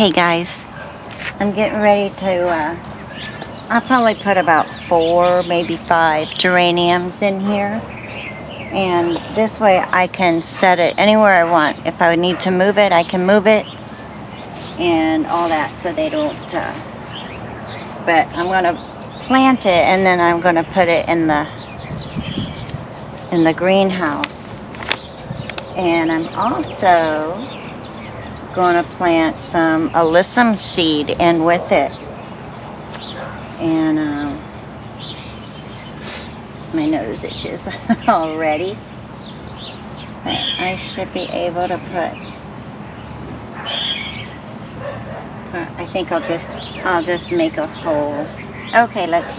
Hey guys, I'm getting ready to, I'll probably put about 4, maybe 5 geraniums in here. And this way I can set it anywhere I want. If I need to move it, I can move it. And all that, so they don't, but I'm going to plant it and then I'm going to put it in the greenhouse. And I'm also going to plant some alyssum seed in with it. And my nose itches already. But I should be able to put, I think I'll just make a hole. Okay, let's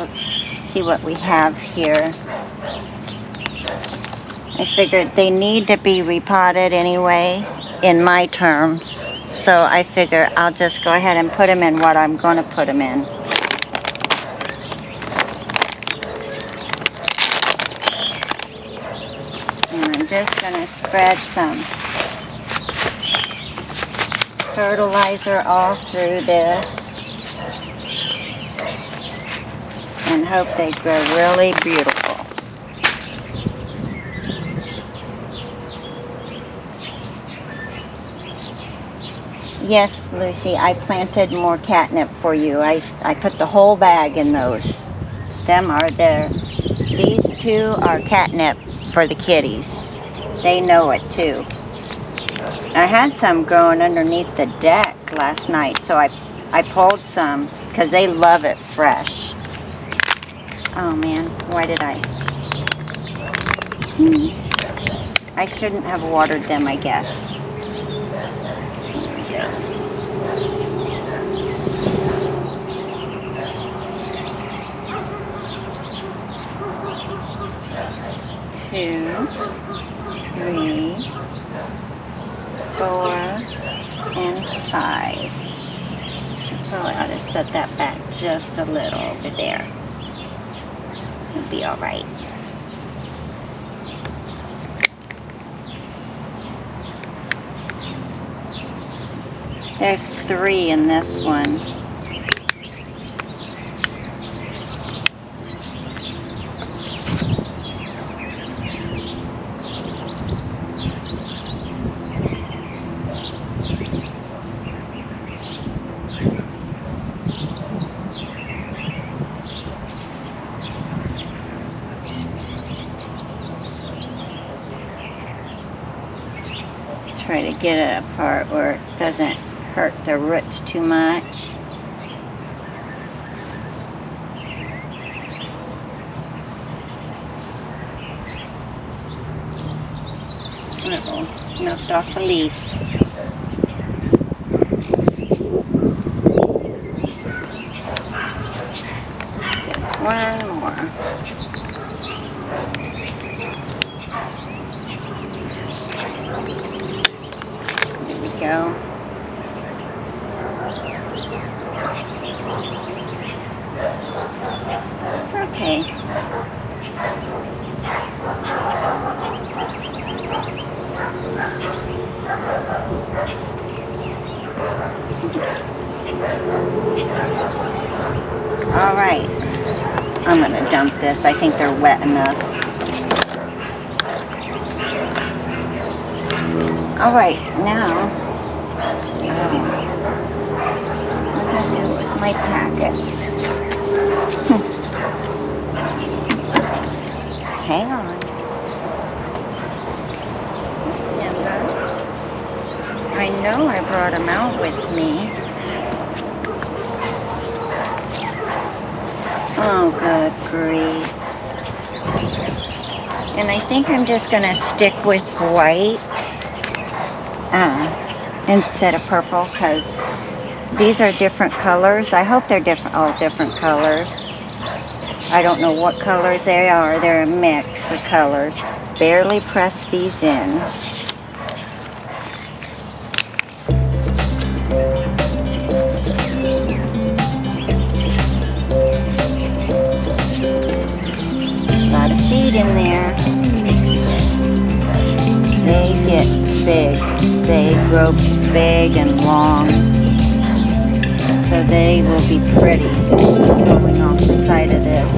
see what we have here. I figured they need to be repotted anyway, in my terms. So I figure I'll just go ahead and put them in what I'm going to put them in. And I'm just going to spread some fertilizer all through this and hope they grow really beautiful. Yes, Lucy, I planted more catnip for you. I put the whole bag in those. These 2 are catnip for the kitties. They know it too. I had some growing underneath the deck last night, so I pulled some because they love it fresh. Oh man, why did I? I shouldn't have watered them, I guess. There we go. 2, 3, 4, and 5. Probably ought to set that back just a little over there. It'll be all right. There's 3 in this one. Try to get it apart where it doesn't hurt the roots too much. Uh-oh, knocked off a leaf. Just one more. Go. Okay. All right. I'm going to dump this. I think they're wet enough. All right, now what do I do with my packets? Hang on. Lucinda, I know I brought them out with me. Oh, good grief. And I think I'm just going to stick with white instead of purple, because these are different colors. I hope they're all different colors. I don't know what colors they are. They're a mix of colors. Barely press these in. A lot of seed in there. They get big. They grow big and long. So they will be pretty going off the side of this.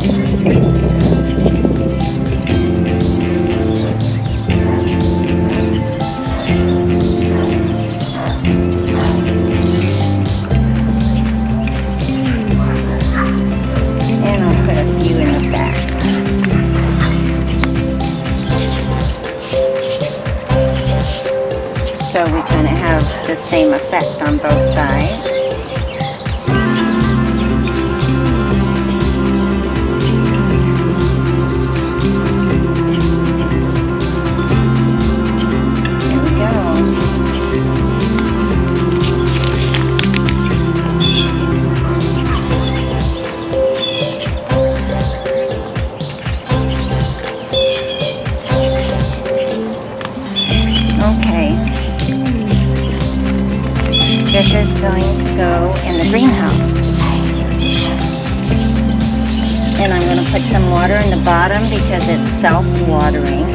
And I'll put a few in the back. So we kind of have the same effect on both sides. This is going to go in the greenhouse. And I'm going to put some water in the bottom because it's self-watering.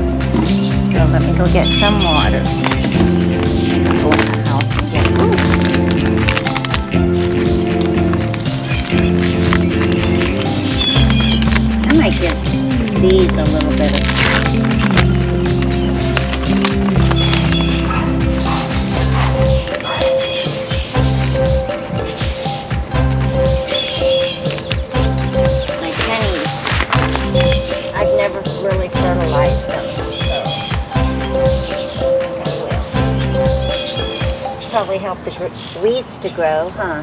So let me go get some water. Go in the house and get I might give these a little bit of really fertilize them, so probably help the weeds to grow, huh?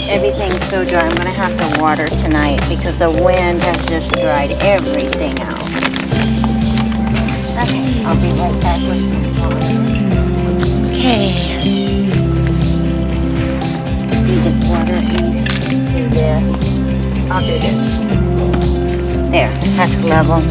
Everything's so dry. I'm gonna have to water tonight because the wind has just dried everything out. Okay, I'll be right back with some water. Okay. You just water it. Let's do this. I'll do this. There, that's level.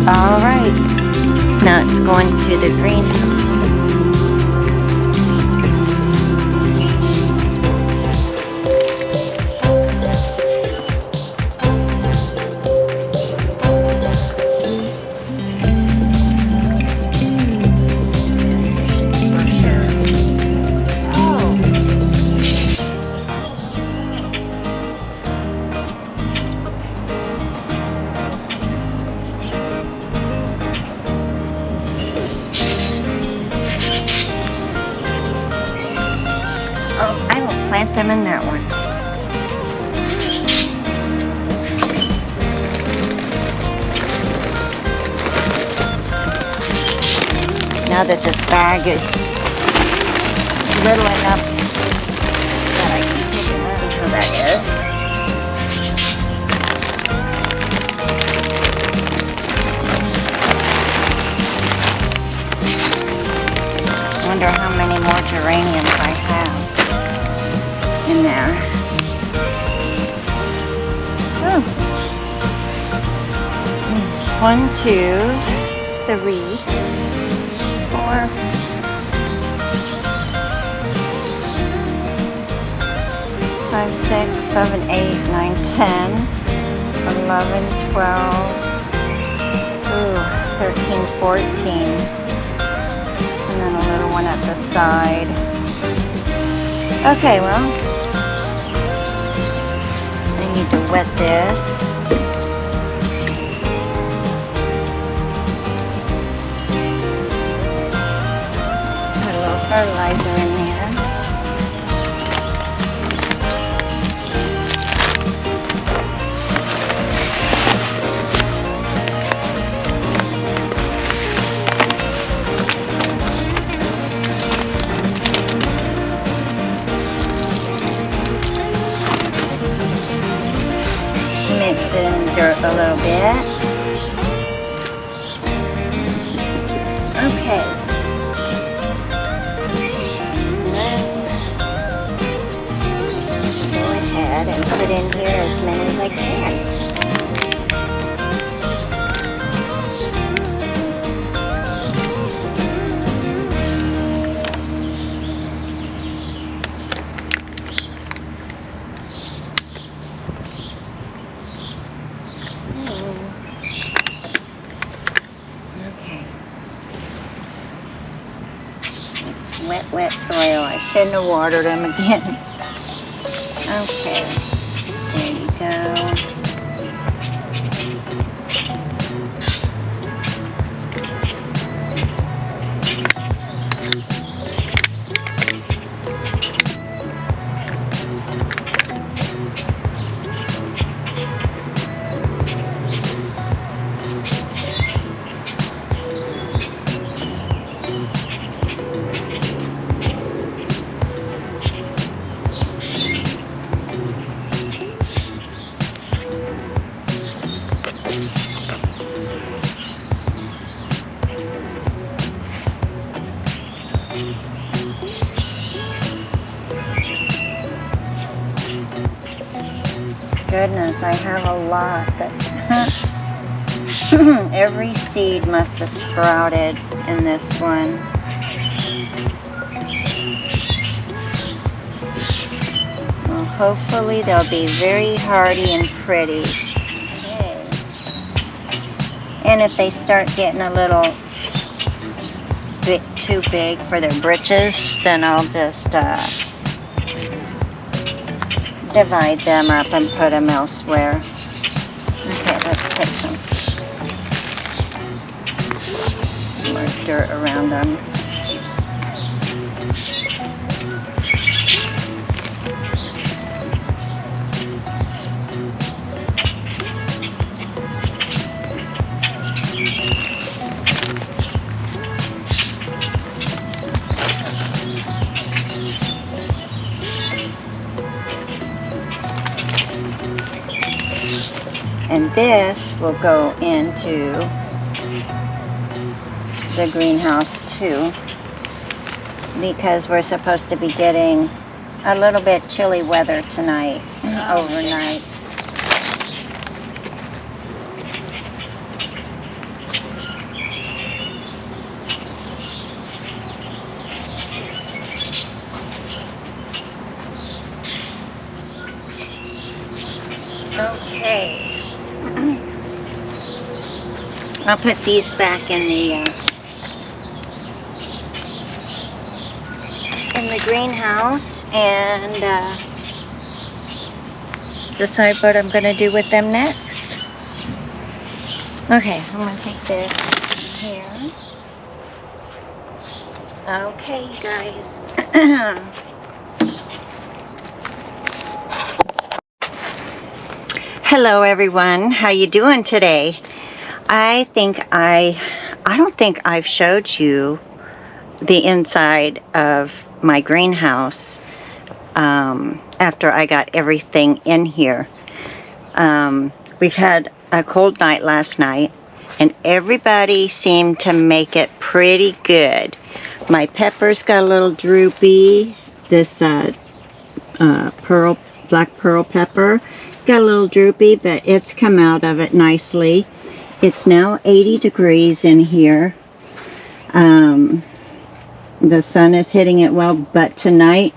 All right, now it's going to the greenhouse. I will plant them in that one. Now that this bag is little enough that I can take it out, how that is. I wonder how many more geraniums I have in there. Oh. 1, 2, 3, 4, 5, 6, 7, 8, 9, 10, 11, 12, 13, 14. And then a little one at the side. Okay, well, I need to wet this. Put a little fertilizer in there. Mix in dirt a little bit. Okay. Let's go ahead and put in here as many as I can. Wet soil. I shouldn't have watered them again. Okay, there you go. Goodness, I have a lot that every seed must have sprouted in this one. Well, hopefully they'll be very hardy and pretty. Okay. And if they start getting a little bit too big for their britches, then I'll just divide them up and put them elsewhere. Okay, let's put some more dirt around them. And this will go into the greenhouse too, because we're supposed to be getting a little bit chilly weather tonight, overnight. Okay. I'll put these back in the greenhouse and decide what I'm going to do with them next. Okay, I'm going to take this here. Okay, you guys. Hello everyone, how you doing today? I don't think I've showed you the inside of my greenhouse after I got everything in here. We've had a cold night last night and everybody seemed to make it pretty good. My peppers got a little droopy. This black pearl pepper got a little droopy, but it's come out of it nicely. It's now 80 degrees in here. The sun is hitting it well, but tonight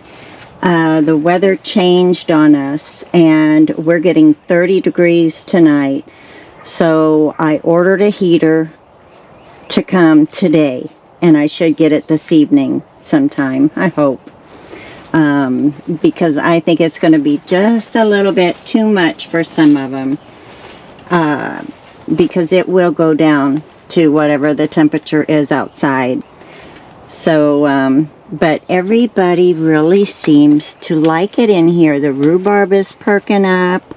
the weather changed on us and we're getting 30 degrees tonight. So I ordered a heater to come today and I should get it this evening sometime, I hope. Because I think it's going to be just a little bit too much for some of them. Because it will go down to whatever the temperature is outside. So, but everybody really seems to like it in here. The rhubarb is perking up.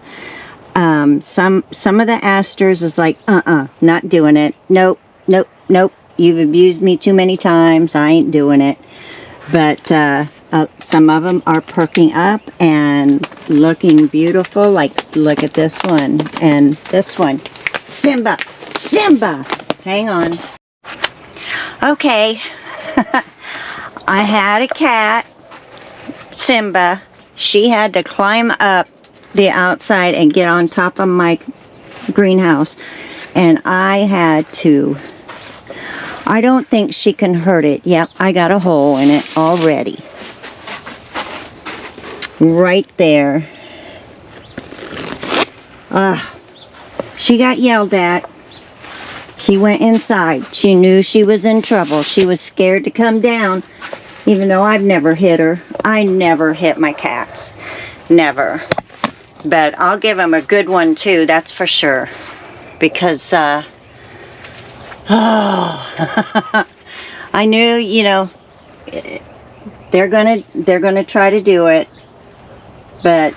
Some of the asters is like, not doing it. Nope, nope, nope. You've abused me too many times. I ain't doing it. But some of them are perking up and looking beautiful. Like, look at this one and this one. Simba! Simba! Hang on. Okay. I had a cat, Simba. She had to climb up the outside and get on top of my greenhouse. And I had to... I don't think she can hurt it. Yep, I got a hole in it already. Right there. She got yelled at. She went inside. She knew she was in trouble. She was scared to come down, even though I've never hit her. I never hit my cats. Never. But I'll give them a good one too, that's for sure. Because, I knew, you know, they're gonna try to do it. But,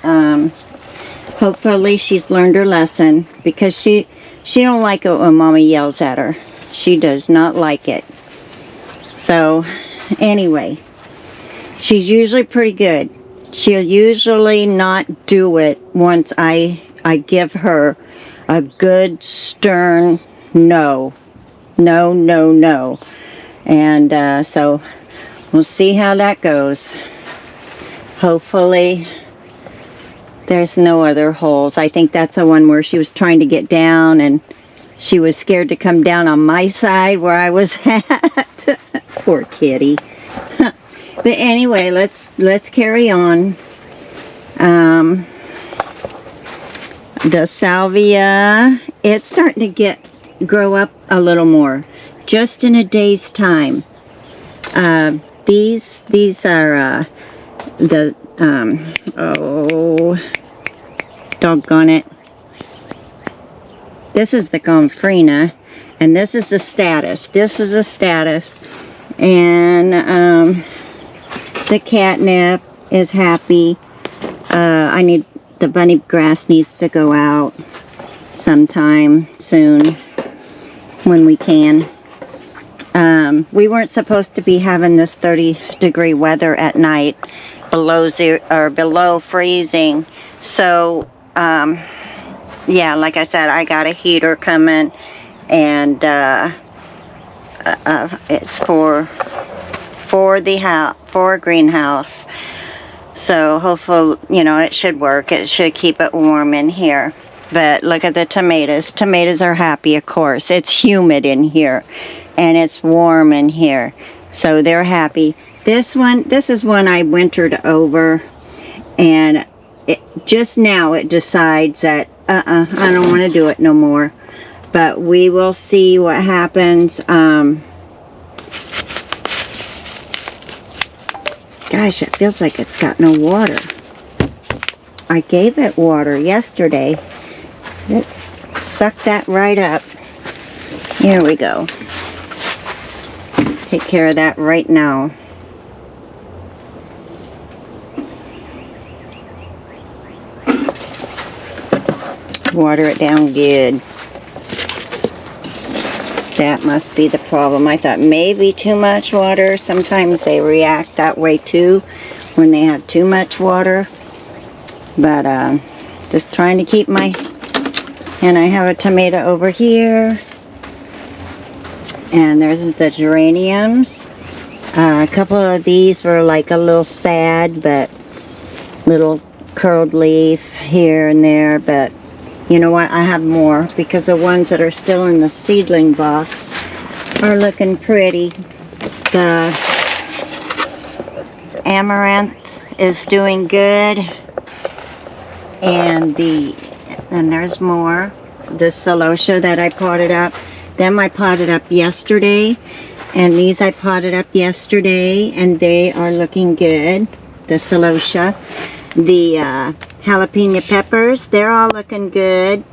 hopefully she's learned her lesson, because she don't like it when Mama yells at her. She does not like it. So, anyway, she's usually pretty good. She'll usually not do it once I give her a good stern no. No, no, no. And so we'll see how that goes. Hopefully there's no other holes. I think that's the one where she was trying to get down and she was scared to come down on my side where I was at. Poor kitty. But anyway, let's carry on. The salvia, it's starting to grow up a little more, just in a day's time. These are the oh, doggone it. This is the Gomphrena, and this is the status. This is the status, and the catnip is happy. The bunny grass needs to go out sometime soon when we can. We weren't supposed to be having this 30-degree weather at night, below freezing. So yeah, like I said, I got a heater coming, and it's for a greenhouse. So hopefully, you know, it should work. It should keep it warm in here. But look at the tomatoes. Tomatoes are happy, of course. It's humid in here, and it's warm in here, so they're happy. This is one I wintered over, and just now it decides that I don't want to do it no more. But we will see what happens. Gosh, it feels like it's got no water. I gave it water yesterday. It sucked that right up. Here we go. Take care of that right now. Water it down good. That must be the problem. I thought maybe too much water. Sometimes they react that way too when they have too much water. But just trying to keep my... And I have a tomato over here. And there's the geraniums. A couple of these were like a little sad, but little curled leaf here and there. But you know what? I have more, because the ones that are still in the seedling box are looking pretty. The amaranth is doing good. And there's more. The celosia that I potted up. Them I potted up yesterday. And these I potted up yesterday. And they are looking good. The celosia. The jalapeno peppers, they're all looking good.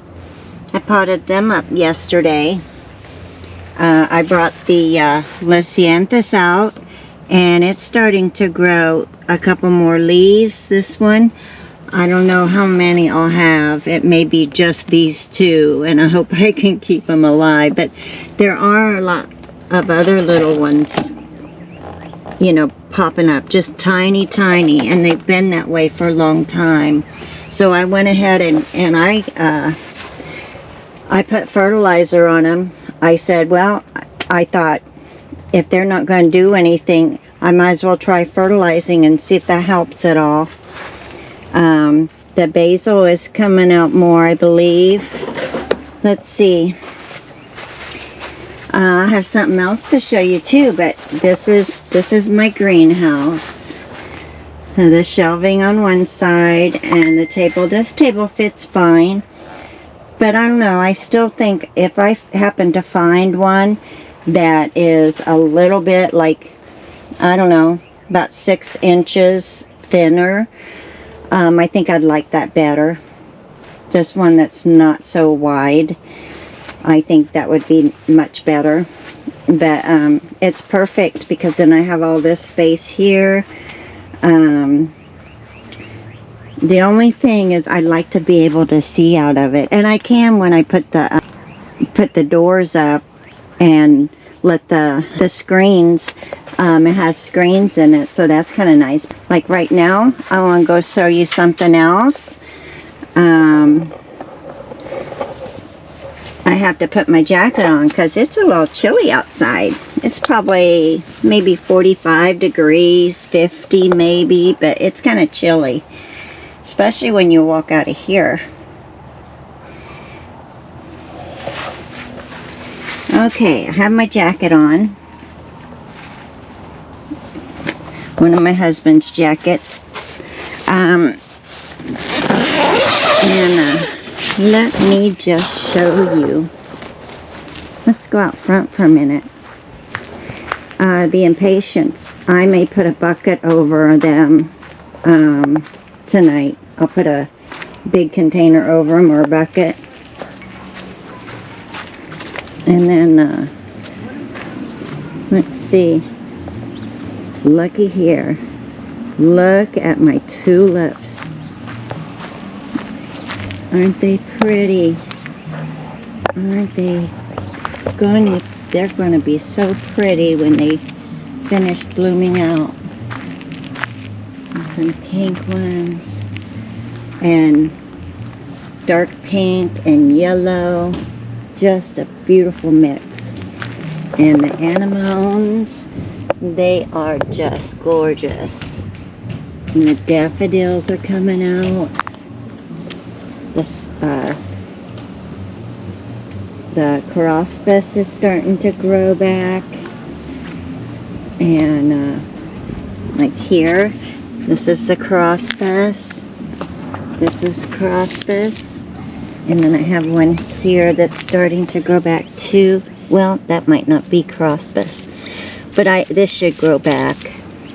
I potted them up yesterday. I brought the lisianthus out, and it's starting to grow a couple more leaves. This one, I don't know how many I'll have. It may be just these two, and I hope I can keep them alive. But there are a lot of other little ones, you know, popping up, just tiny, and they've been that way for a long time. So I went ahead and I put fertilizer on them. I said, well, I thought if they're not going to do anything, I might as well try fertilizing and see if that helps at all. The basil is coming out more, I believe. Let's see. I have something else to show you too, but this is my greenhouse. Now, the shelving on one side and the table. This table fits fine, but I don't know. I still think if I happen to find one that is a little bit like, I don't know, about 6 inches thinner, I think I'd like that better. Just one that's not so wide. I think that would be much better. But it's perfect because then I have all this space here. The only thing is I'd like to be able to see out of it. And I can when I put the doors up and let the screens, it has screens in it, so that's kind of nice. Like right now, I want to go show you something else. I have to put my jacket on because it's a little chilly outside. It's probably maybe 45 degrees, 50 maybe, but it's kind of chilly, especially when you walk out of here. Okay, I have my jacket on. One of my husband's jackets. Let me just show you. Let's go out front for a minute. The impatiens. I may put a bucket over them tonight. I'll put a big container over them, or a bucket. And then, let's see. Looky here. Look at my tulips. Aren't they pretty? Aren't they they're going to be so pretty when they finish blooming out. And some pink ones. And dark pink and yellow. Just a beautiful mix. And the anemones, they are just gorgeous. And the daffodils are coming out. The Chorospis is starting to grow back. And like here, this is the Chorospis. This is Chorospis. And then I have one here that's starting to grow back too. Well, that might not be Chorospis, but this should grow back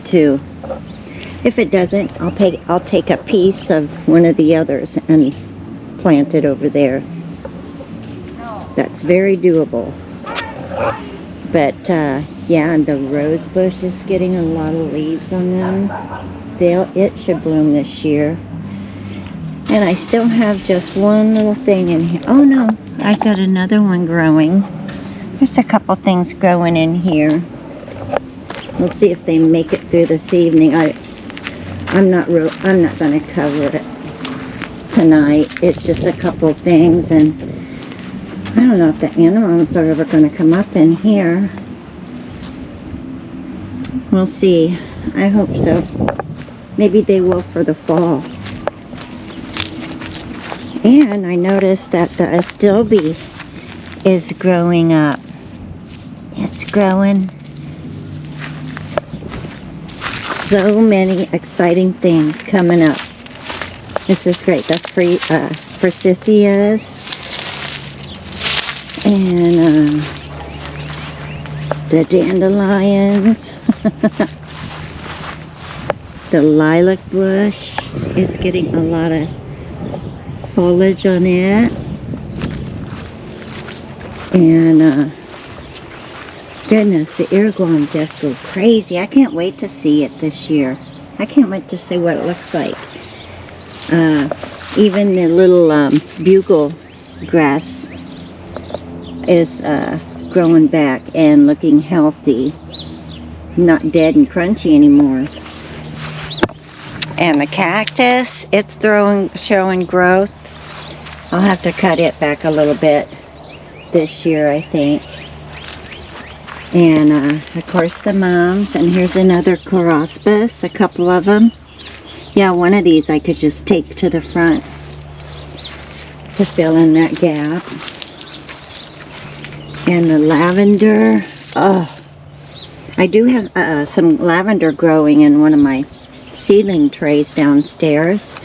too. If it doesn't, I'll take a piece of one of the others and plant it over there. That's very doable. But yeah, and the rose bush is getting a lot of leaves on them. It should bloom this year. And I still have just one little thing in here. Oh no, I got another one growing. There's a couple things growing in here. We'll see if they make it through this evening. I'm not going to cover it tonight. It's just a couple things, and I don't know if the anemones are ever going to come up in here. We'll see. I hope so. Maybe they will for the fall. And I noticed that the astilbe is growing up. It's growing. So many exciting things coming up. This is great. The forsythias and the dandelions. The lilac bush is getting a lot of foliage on it. And goodness, the Iriguan just go crazy. I can't wait to see it this year. I can't wait to see what it looks like. Even the little bugle grass is growing back and looking healthy. Not dead and crunchy anymore. And the cactus, it's showing growth. I'll have to cut it back a little bit this year, I think. And of course the mums. And here's another Chorospis, a couple of them. Yeah, one of these I could just take to the front to fill in that gap. And the lavender. Oh, I do have some lavender growing in one of my seedling trays downstairs.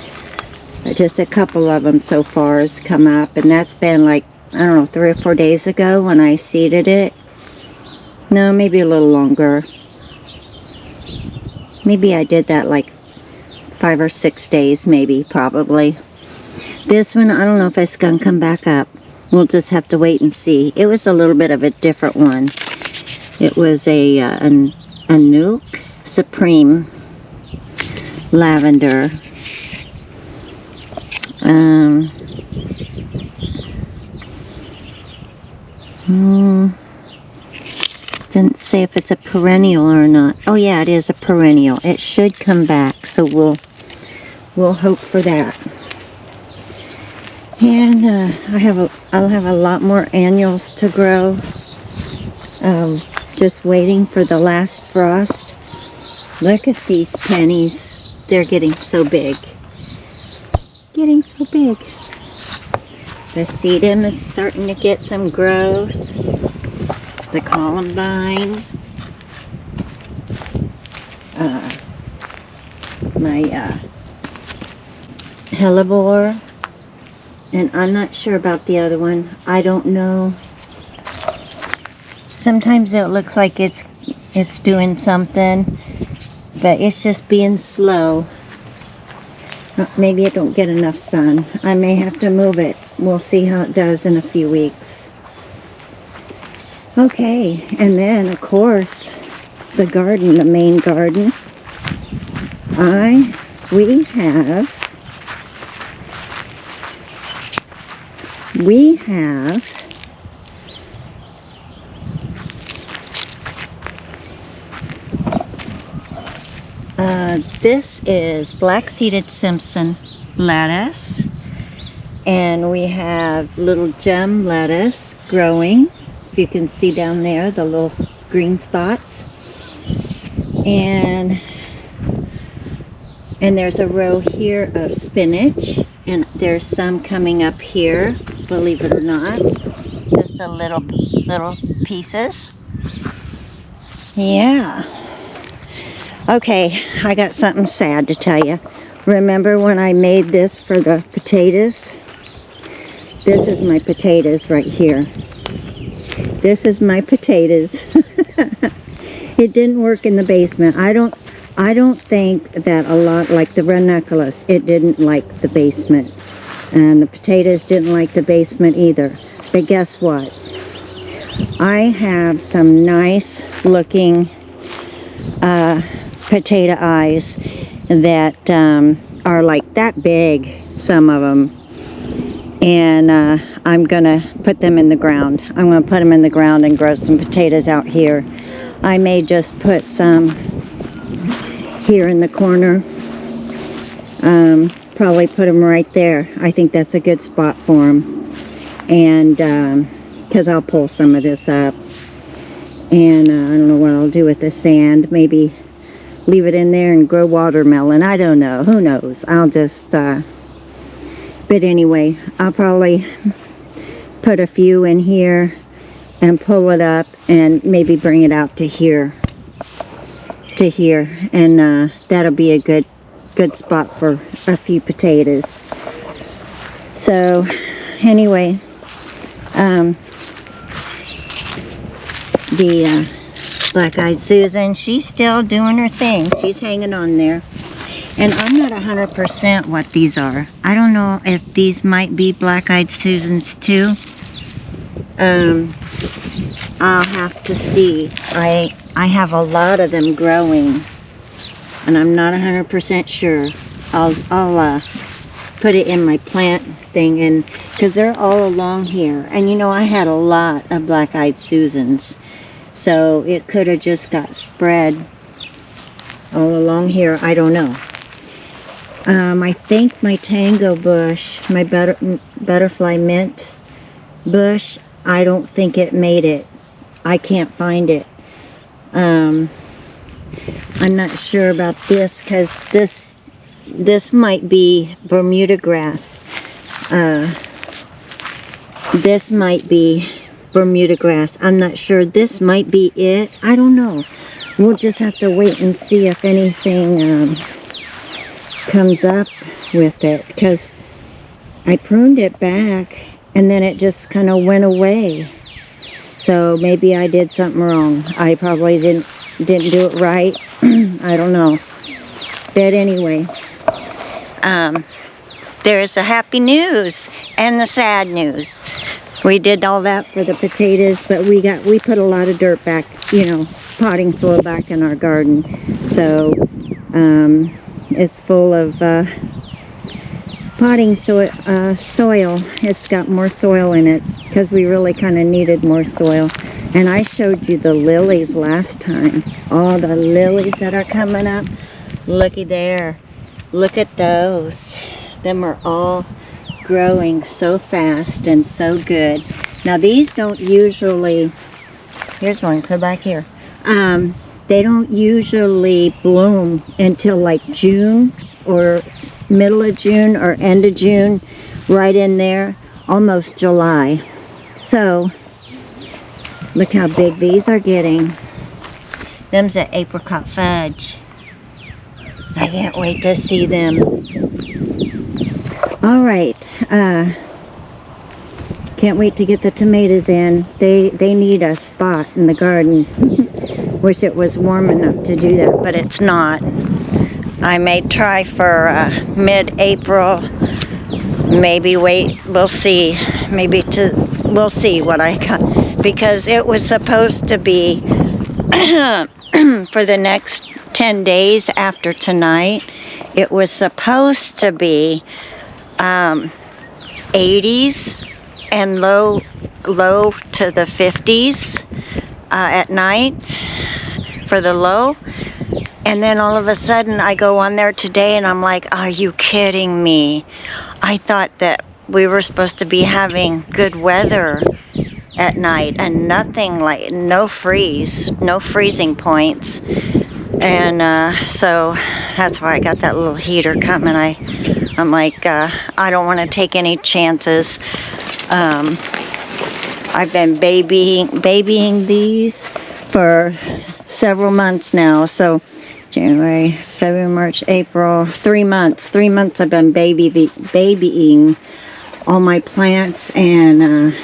Just a couple of them so far has come up, and that's been like, I don't know, 3 or 4 days ago when I seeded it. No, maybe a little longer. Maybe I did that like 5 or 6 days, maybe, probably. This one, I don't know if it's gonna come back up. We'll just have to wait and see. It was a little bit of a different one. It was a Nuke Supreme lavender. Didn't say if it's a perennial or not. Oh yeah, it is a perennial. It should come back, so we'll hope for that. And I'll have a lot more annuals to grow. Just waiting for the last frost. Look at these pennies. They're getting so big. Getting so big. The sedum is starting to get some growth. The columbine. My hellebore. And I'm not sure about the other one. I don't know. Sometimes it looks like it's doing something, but it's just being slow. Maybe it don't get enough sun. I may have to move it. We'll see how it does in a few weeks. Okay, and then of course the garden, the main garden. We have this is black-seeded Simpson lettuce, and we have little gem lettuce growing. If you can see down there, the little green spots. And there's a row here of spinach, and there's some coming up here, believe it or not. Just a little pieces. Yeah. Okay, I got something sad to tell you. Remember when I made this for the potatoes? This is my potatoes right here. This is my potatoes. It didn't work in the basement. I don't think that a lot, like the ranunculus, it didn't like the basement. And the potatoes didn't like the basement either. But guess what? I have some nice looking potato eyes that are like that big, some of them. And I'm gonna put them in the ground. I'm gonna put them in the ground and grow some potatoes out here. I may just put some here in the corner. Probably put them right there. I think that's a good spot for them. And because I'll pull some of this up. And I don't know what I'll do with the sand. Maybe leave it in there and grow watermelon. I don't know. Who knows? I'll just... But anyway, I'll probably put a few in here and pull it up and maybe bring it out to here. And that'll be a good spot for a few potatoes. So anyway, the Black-Eyed Susan, she's still doing her thing. She's hanging on there. And I'm not 100% what these are. I don't know if these might be Black-Eyed Susans too. I'll have to see. I have a lot of them growing, and I'm not 100% sure. I'll put it in my plant thing, and because they're all along here. And you know, I had a lot of Black-Eyed Susans, so it could have just got spread all along here. I don't know. I think my tango bush, my butterfly mint bush, I don't think it made it. I can't find it. I'm not sure about this because this might be Bermuda grass. This might be Bermuda grass. I'm not sure. This might be it. I don't know. We'll just have to wait and see if anything comes up with it, because I pruned it back and then it just kind of went away. So maybe I did something wrong. I probably didn't do it right. I don't know. But anyway, there's the happy news and the sad news. We did all that for the potatoes, but we put a lot of dirt back, you know, potting soil back in our garden. So it's full of potting soil. It's got more soil in it because we really kind of needed more soil. And I showed you the lilies last time. All the lilies that are coming up. Looky there. Look at those. Them are all growing so fast and so good. Now these don't usually, here's one, come back here. They don't usually bloom until like June or middle of June or end of June, right in there, almost July. So look how big these are getting. Them's the apricot fudge. I can't wait to see them. All right, can't wait to get the tomatoes in. They need a spot in the garden. Wish it was warm enough to do that, but it's not. I may try for mid-April. Maybe wait, we'll see. We'll see what I got, because it was supposed to be for the next 10 days after tonight. It was supposed to be 80s and low to the 50s at night for the low. And then all of a sudden I go on there today and I'm like, are you kidding me? I thought that we were supposed to be having good weather at night and nothing, like no freezing points. And so that's why I got that little heater coming. I'm like, I don't want to take any chances. I've been babying these for several months now. So January, February, March, April, 3 months. 3 months I've been babying all my plants and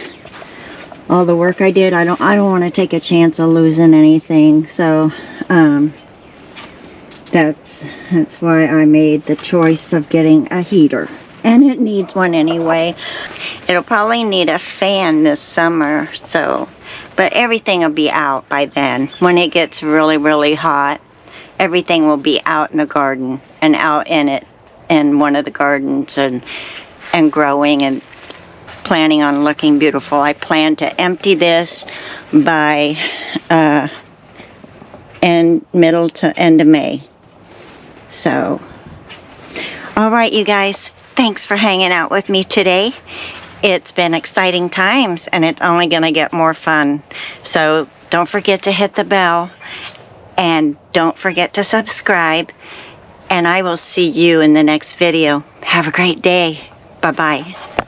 all the work I did. I don't want to take a chance of losing anything. So that's why I made the choice of getting a heater. And it needs one anyway. It'll probably need a fan this summer, so, but everything will be out by then. When it gets really, really hot, everything will be out in the garden and out in it, in one of the gardens, and growing and planning on looking beautiful. I plan to empty this by middle to end of May. So, all right, you guys, thanks for hanging out with me today. It's been exciting times, and it's only going to get more fun. So don't forget to hit the bell, and don't forget to subscribe, and I will see you in the next video. Have a great day. Bye-bye.